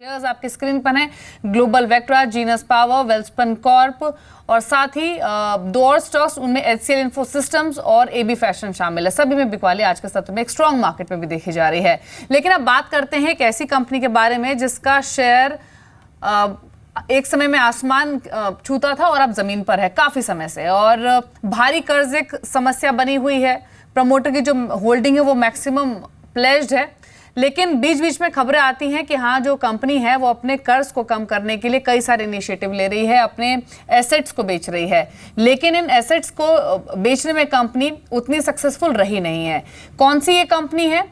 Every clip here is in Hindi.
शेयर्स आपकी स्क्रीन पर हैं, global Vectra, genus power, Welspun Corp और साथ ही दो और स्टॉक्स, उनमें HCL इन्फो सिस्टम्स और AB फैशन शामिल है। सभी में बिकवाली आज के सत्र में एक स्ट्रांग मार्केट में भी देखी जा रही है। लेकिन अब बात करते हैं एक ऐसी कंपनी के बारे में जिसका शेयर एक समय में आसमान छूता था और अब जमीन पर है काफी समय से, और भारी कर्ज एक समस्या बनी हुई है। प्रमोटर की जो होल्डिंग है वो मैक्सिमम प्लेज्ड है, लेकिन बीच बीच में खबरें आती हैं कि हाँ, जो कंपनी है वो अपने कर्ज को कम करने के लिए कई सारे इनिशिएटिव ले रही है, अपने एसेट्स को बेच रही है। लेकिन इन एसेट्स को बेचने में कंपनी उतनी सक्सेसफुल रही नहीं है। कौन सी ये कंपनी है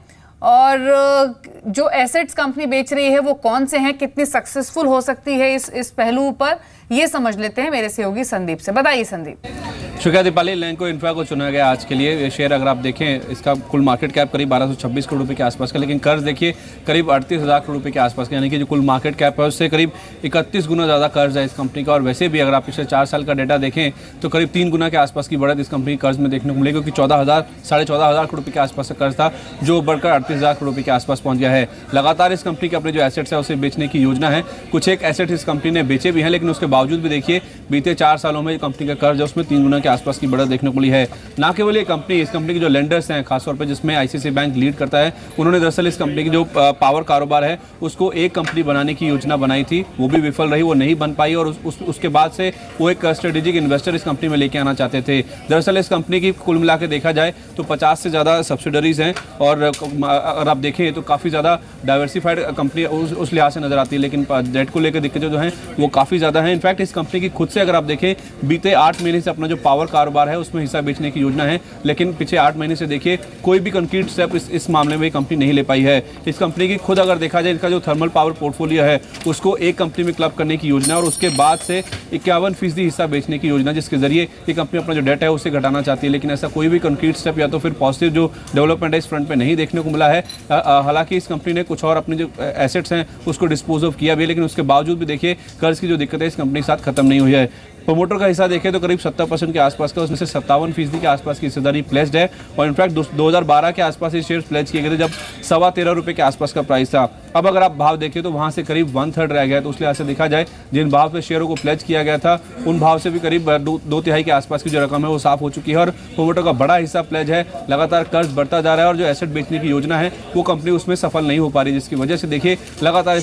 और जो एसेट्स कंपनी बेच रही है वो कौन से हैं, कितनी सक्सेसफुल हो सकती है इस पहलू पर, ये समझ लेते हैं मेरे सहयोगी संदीप से। बताइए संदीप। शुक्रिया दीपाली। लैंको इंफ्रा को चुना गया आज के लिए। ये शेयर अगर आप देखें, इसका कुल मार्केट कैप करीब 1226 करोड़ रुपए के आसपास का, लेकिन कर्ज देखिए करीब 38,000 करोड़ रुपए के आसपास का, यानी कि जो कुल मार्केट कैप है उससे करीब 31 गुना ज़्यादा कर्ज है इस कंपनी का। और वैसे भी अगर आप पिछले 4 साल का डेटा देखें तो करीब 3 गुना के आसपास की बढ़त इस कंपनी कर्ज में देखने को मिलेगी, क्योंकि 14,000 करोड़ रुपए के आसपास का कर्ज था जो बढ़कर 38,000 करोड़ रुपए के आसपास पहुंच गया है। लगातार इस कंपनी के अपने जो एसेट्स है उसे बेचने की योजना है। कुछ एक एसेट्स इस कंपनी ने बेचे भी हैं, लेकिन उसके बावजूद भी देखिए बीते 4 सालों में कंपनी का कर्ज है उसमें 3 गुना के आसपास की बढ़त देखने को मिली है। ना केवल ये कंपनी, इस कंपनी के जो लेंडर्स हैं खासतौर पर जिसमें ICICI बैंक लीड करता है, उन्होंने दरअसल इस कंपनी की जो पावर कारोबार है उसको एक कंपनी बनाने की योजना बनाई थी, वो भी विफल रही, वो नहीं बन पाई। और उसके बाद से वो एक स्ट्रेटेजिक इन्वेस्टर इस कंपनी में लेके आना चाहते थे। दरअसल इस कंपनी की कुल मिला के देखा जाए तो 50 से ज़्यादा सब्सिडरीज हैं, और अगर आप देखें तो काफ़ी ज़्यादा डाइवर्सिफाइड कंपनी उस लिहाज से नजर आती है, लेकिन डेट को लेकर दिक्कतें जो हैं वो काफ़ी ज़्यादा हैं। इनफैक्ट इस कंपनी की खुद से अगर आप देखें, बीते 8 महीने से अपना जो पावर कारोबार है उसमें हिस्सा बेचने की योजना है, लेकिन पिछले 8 महीने से देखिए कोई भी कंक्रीट स्टेप इस मामले में कंपनी नहीं ले पाई है। इस कंपनी की खुद अगर देखा जाए, इनका जो थर्मल पावर पोर्टफोलियो है उसको एक कंपनी में क्लब करने की योजना, और उसके बाद से 51% हिस्सा बेचने की योजना, जिसके जरिए ये कंपनी अपना जो डेट है उसे घटाना चाहती है। लेकिन ऐसा कोई भी कंक्रीट स्टेप या तो फिर पॉजिटिव जो डेवलपमेंट है इस फ्रंट पे नहीं देखने को मिला है। हालांकि इस कंपनी ने कुछ और अपने जो एसेट्स हैं उसको डिस्पोज ऑफ किया भी, लेकिन उसके बावजूद भी देखिए कर्ज की जो दिक्कत है इस कंपनी के साथ खत्म नहीं हुई है। प्रमोटर का हिस्सा देखें तो करीब 70% के आसपास का, उसमें से 57% के आसपास की हिस्सेदारी प्लेस्ड है। और इनफैक्ट 2012 के आसपास ये शेयर प्लेज किए गए थे जब 13.25 रुपये के आसपास का प्राइस था। अब अगर आप भाव देखें तो वहाँ से करीब 1/3 रह गया, तो उस लिहाज से देखा जाए जिन भाव पे शेयरों को प्लेज किया गया था उन भाव से भी करीब 2/3 के आसपास की जो रकम है वो साफ हो चुकी है, और प्रमोटर का बड़ा हिस्सा प्लेज है। लगातार कर्ज बढ़ता जा रहा है और जो एसेट बेचने की योजना है वो कंपनी उसमें सफल नहीं हो पा रही, जिसकी वजह से देखिए लगातार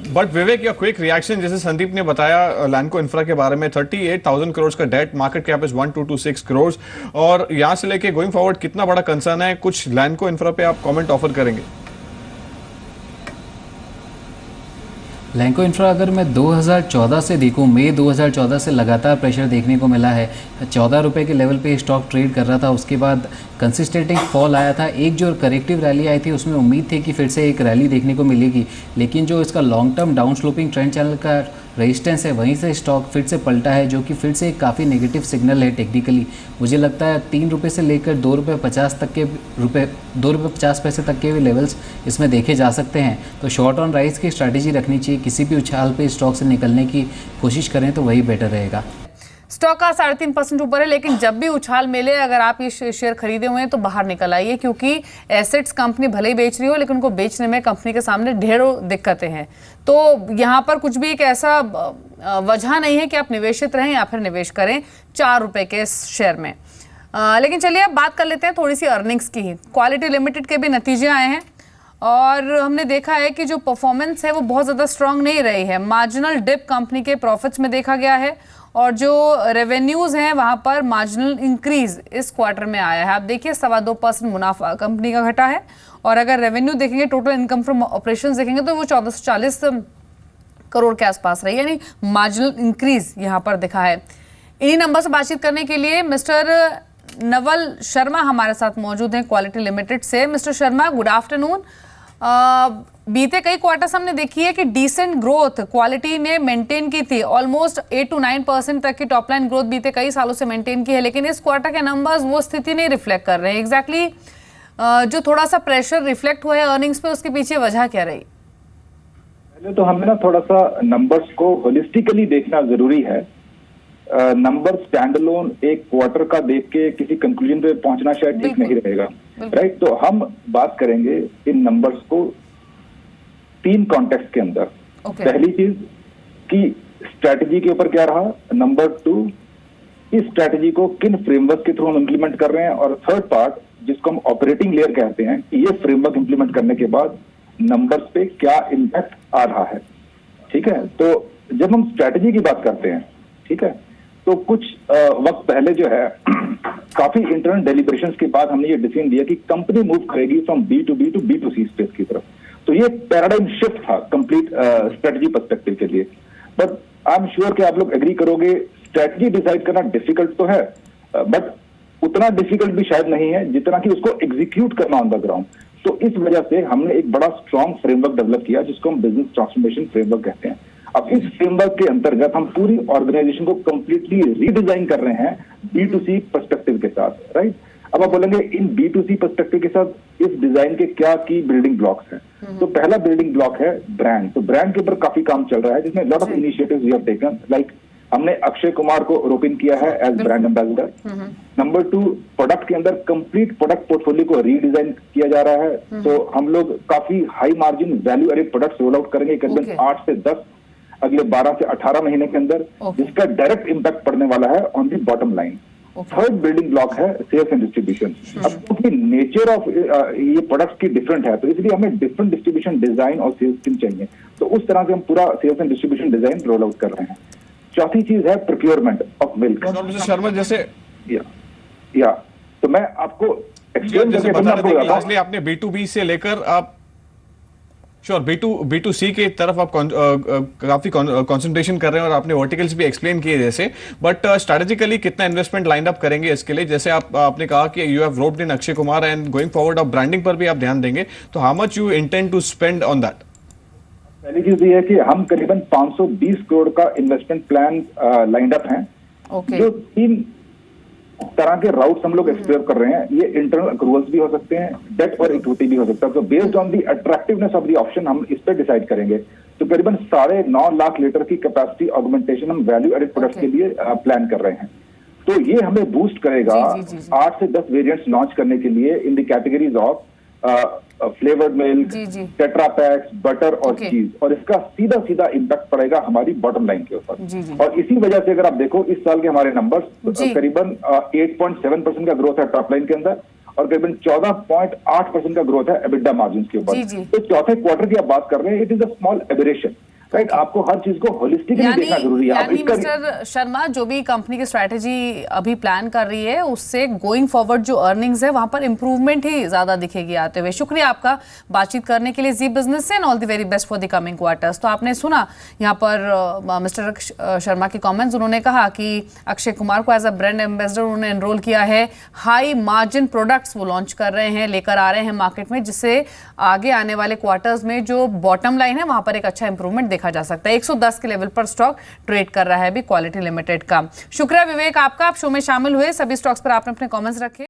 बट विवेक, या क्विक रिएक्शन, जैसे संदीप ने बताया लैंको इंफ्रा के बारे में, 38,000 करोड़ का debt, market cap is 1226 crore, और यहां से लेके गोइंग फॉरवर्ड कितना बड़ा कंसर्न है, कुछ लैंको इंफ्रा पे आप कमेंट ऑफर करेंगे? लैंको इंफ्रा अगर मैं 2014 से देखूं, मई 2014 से लगातार प्रेशर देखने को मिला है। 14 रुपये के लेवल पे स्टॉक ट्रेड कर रहा था, उसके बाद कंसिस्टेंट एक फॉल आया था, एक जो करेक्टिव रैली आई थी उसमें उम्मीद थी कि फिर से एक रैली देखने को मिलेगी, लेकिन जो इसका long term down sloping trend channel का रेजिस्टेंस है वहीं से स्टॉक फिर से पलटा है, जो कि फिर से एक काफ़ी नेगेटिव सिग्नल है टेक्निकली। मुझे लगता है 3 रुपये से लेकर 2.50 तक के 2.50 पैसे तक के भी लेवल्स इसमें देखे जा सकते हैं। तो शॉर्ट ऑन राइज की स्ट्रैटेजी रखनी चाहिए, किसी भी उछाल पे स्टॉक से निकलने की कोशिश करें तो वही बेटर रहेगा। स्टॉक का 3.5% ऊपर है, लेकिन जब भी उछाल मिले, अगर आप ये शेयर खरीदे हुए हैं तो बाहर निकल आइए, क्योंकि एसेट्स कंपनी भले ही बेच रही हो लेकिन उनको बेचने में कंपनी के सामने ढेरों दिक्कतें हैं। तो यहाँ पर कुछ भी एक ऐसा वजह नहीं है कि आप निवेशित रहें या फिर निवेश करें 4 रुपये के शेयर में। लेकिन चलिए अब बात कर लेते हैं थोड़ी सी अर्निंग्स की ही। क्वालिटी लिमिटेड के भी नतीजे आए हैं और हमने देखा है कि जो परफॉर्मेंस है वो बहुत ज़्यादा स्ट्रांग नहीं रही है। मार्जिनल डिप कंपनी के प्रॉफिट्स में देखा गया है, और जो रेवेन्यूज़ हैं वहाँ पर मार्जिनल इंक्रीज इस क्वार्टर में आया है। आप देखिए 2.25% मुनाफा कंपनी का घटा है, और अगर रेवेन्यू देखेंगे, टोटल इनकम फ्रॉम ऑपरेशंस देखेंगे तो वो 1440 करोड़ के आसपास रही, यानी मार्जिनल इंक्रीज यहाँ पर दिखा है। इन्हीं नंबर से बातचीत करने के लिए मिस्टर नवल शर्मा हमारे साथ मौजूद हैं क्वालिटी लिमिटेड से। Mister Sharma, good afternoon. बीते कई क्वार्टर्स हमने देखी है कि डिसेंट ग्रोथ क्वालिटी ने मेंटेन की थी, ऑलमोस्ट 8 to 9% तक की टॉप लाइन ग्रोथ बीते कई सालों से मेंटेन की है, लेकिन इस क्वार्टर के नंबर्स वो स्थिति नहीं रिफ्लेक्ट कर रहे हैं। एग्जैक्टली जो थोड़ा सा प्रेशर रिफ्लेक्ट हुआ है अर्निंग्स पे, उसके पीछे वजह क्या रही? पहले तो हमें ना थोड़ा सा नंबर्स को होलिस्टिकली देखना जरूरी है। नंबर स्टैंडअलोन एक क्वार्टर का देख के किसी कंक्लूजन पे पहुंचना शायद ठीक नहीं रहेगा, राइट? तो हम बात करेंगे इन नंबर्स को 3 कॉन्टेक्स्ट के अंदर। पहली चीज कि स्ट्रेटजी के ऊपर क्या रहा, नंबर 2 इस स्ट्रेटजी को किन फ्रेमवर्क के थ्रू हम इंप्लीमेंट कर रहे हैं, और थर्ड पार्ट जिसको हम ऑपरेटिंग लेयर कहते हैं कि ये फ्रेमवर्क इंप्लीमेंट करने के बाद नंबर्स पे क्या इम्पैक्ट आ रहा है। ठीक है, तो जब हम स्ट्रेटजी की बात करते हैं, ठीक है, तो कुछ वक्त पहले जो है काफी इंटरनल डेलिब्रेशंस के बाद हमने ये डिसीजन लिया कि कंपनी मूव करेगी from B2B to B2C space की तरफ। तो ये पैराडाइम शिफ्ट था कंप्लीट स्ट्रेटजी पर्सपेक्टिव के लिए। बट आई एम श्योर कि आप लोग एग्री करोगे, स्ट्रेटजी डिसाइड करना डिफिकल्ट तो है, बट उतना डिफिकल्ट भी शायद नहीं है जितना कि उसको एग्जीक्यूट करना ऑन द ग्राउंड। तो इस वजह से हमने एक बड़ा स्ट्रॉन्ग फ्रेमवर्क डेवलप किया जिसको हम बिजनेस ट्रांसफॉर्मेशन फ्रेमवर्क कहते हैं। अब इस फ्रेमवर्क के अंतर्गत हम पूरी ऑर्गेनाइजेशन को कंप्लीटली रीडिजाइन कर रहे हैं B2C पर्सपेक्टिव के साथ, राइट। अब आप बोलेंगे इन B2C पर्सपेक्टिव के साथ इस डिजाइन के क्या की बिल्डिंग ब्लॉक्स हैं। तो पहला बिल्डिंग ब्लॉक है ब्रांड। तो ब्रांड के ऊपर काफी काम चल रहा है जिसमें lot of initiatives we have taken, like हमने अक्षय कुमार को रोपिन किया है as brand ambassador. Number 2, product के अंदर कंप्लीट प्रोडक्ट पोर्टफोलियो को रीडिजाइन किया जा रहा है। तो हम लोग काफी high margin value added products roll out करेंगे करीबन 8 से 10 अगले 12 से 18 महीने के अंदर, जिसका डायरेक्ट इंपैक्ट पड़ने वाला है on the bottom line. Third building block है सेल्स एंड डिस्ट्रीब्यूशन। अब क्योंकि नेचर ऑफ ये प्रोडक्ट्स की डिफरेंट है, तो इसलिए हमें डिफरेंट डिस्ट्रीब्यूशन डिजाइन और सेल्स टीम चाहिए। तो उस तरह से हम पूरा sales and distribution design roll out कर रहे हैं। चौथी चीज है प्रोक्योरमेंट ऑफ मिल्क। शर्मा जैसे या तो मैं आपको एक्सप्लेन जैसे करके बता रहे थे कि आपको इसलिए आपने B2B से लेकर आप श्योर B2C की तरफ आप काफी कंसंट्रेशन कर रहे हैं और आपने वर्टिकल्स भी एक्सप्लेन किए जैसे, बट स्ट्रेटेजिकली कितना इन्वेस्टमेंट लाइन अप करेंगे इसके लिए? जैसे आपने कहा कि you have roped in Akshay Kumar and going forward आप ब्रांडिंग पर भी आप ध्यान देंगे, तो how much you intend to spend on that? पहली चीज ये है कि हम करीबन 520 करोड़ का इन्वेस्टमेंट प्लान लाइंड अप है। जो 3 तरह के राउट्स हम लोग एक्सप्लोर कर रहे हैं। ये इंटरनल अक्रूवल्स भी हो सकते हैं, डेट और इक्विटी भी हो सकता है। तो based on the attractiveness of the option हम इस पर डिसाइड करेंगे। तो करीबन 9.5 लाख लीटर की कैपेसिटी ऑगमेंटेशन हम वैल्यू एडेड प्रोडक्ट के लिए प्लान कर रहे हैं। तो ये हमें बूस्ट करेगा 8 से 10 वेरिएंट्स लॉन्च करने के लिए in the categories of flavoured milk, tetra PACS, butter और चीज, और इसका सीधा सीधा इम्पैक्ट पड़ेगा हमारी बॉटम लाइन के ऊपर। और इसी वजह से अगर आप देखो इस साल के हमारे नंबर्स करीबन 8.7% का ग्रोथ है टॉप लाइन के अंदर और करीबन 14.8% का ग्रोथ है एबिटा मार्जिन के ऊपर। तो चौथे क्वार्टर की आप बात कर रहे हैं, it is a small aberration, right. आपको हर चीज को होलिस्टिकली देखना जरूरी है। यानी मिस्टर शर्मा, जो भी कंपनी की स्ट्रैटेजी अभी प्लान कर रही है उससे गोइंग फॉरवर्ड जो अर्निंग्स है वहां पर इंप्रूवमेंट ही ज्यादा दिखेगी आते हुए। शुक्रिया आपका बातचीत करने के लिए जी बिजनेस से, and all the very best for the coming quarters. तो आपने सुना यहाँ पर मिस्टर शर्मा के कमेंट्स। उन्होंने कहा कि अक्षय कुमार को एज अ ब्रांड एम्बेसडर उन्होंने एनरोल किया है, हाई मार्जिन प्रोडक्ट्स वो लॉन्च कर रहे हैं, लेकर आ रहे हैं मार्केट में, जिससे आगे आने वाले क्वार्टर्स में जो बॉटम लाइन है वहां पर एक अच्छा इंप्रूवमेंट देखा जा सकता है। 110 के लेवल पर स्टॉक ट्रेड कर रहा है अभी क्वालिटी लिमिटेड का। शुक्रिया विवेक आपका, आप शो में शामिल हुए। सभी स्टॉक्स पर आपने अपने कमेंट्स रखे।